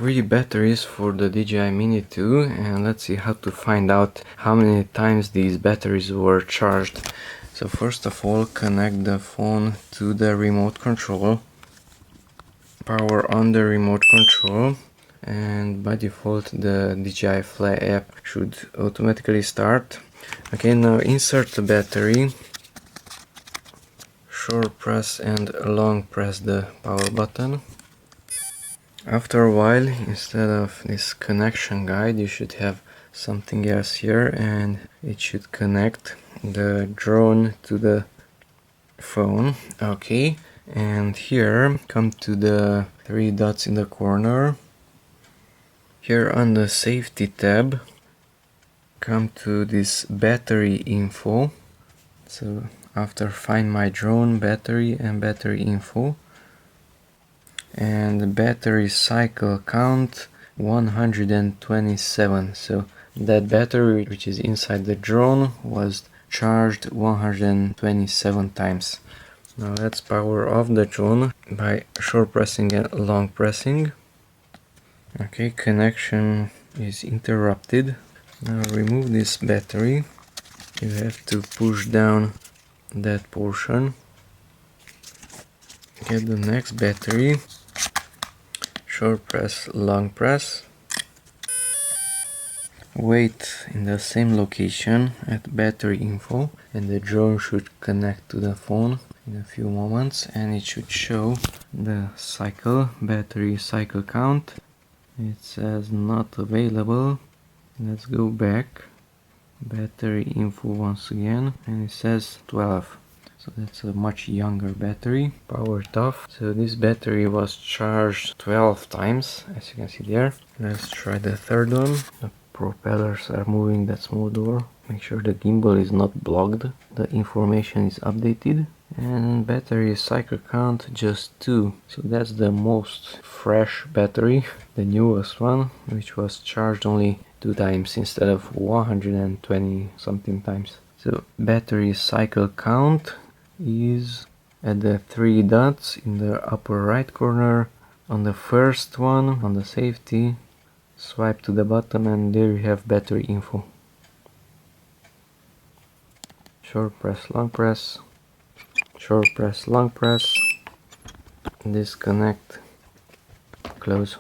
3 batteries for the DJI Mini 2, and let's see how to find out how many times these batteries were charged. So first of all, connect the phone to the remote control, power on the remote control, and by default the DJI Fly app should automatically start. Okay, now insert the battery, short press and long press the power button. After a while, instead of this connection guide, you should have something else here, and it should connect the drone to the phone. Okay, and here come to the 3 dots in the corner. Here on the safety tab, come to this battery info. So after find my drone, battery and battery info, and the battery cycle count 127. So that battery which is inside the drone was charged 127 times. Now let's power off the drone by short pressing and long pressing. Okay, connection is interrupted. Now remove this battery. You have to push down that portion. Get the next battery. Short press, long press. Wait in the same location at battery info, and the drone should connect to the phone in a few moments, and it should show the cycle, battery cycle count. It says not available. Let's go back, battery info once again, and it says 12. So that's a much younger battery, powered off. So this battery was charged 12 times, as you can see there. Let's try the third one. The propellers are moving that small door. Make sure the gimbal is not blocked. The information is updated. And battery cycle count just 2. So that's the most fresh battery, the newest one, which was charged only 2 times instead of 120 something times. So battery cycle count is at the 3 dots in the upper right corner. On the first one, on the safety, swipe to the bottom, and there you have battery info. Short press, long press, short press, long press, disconnect, close.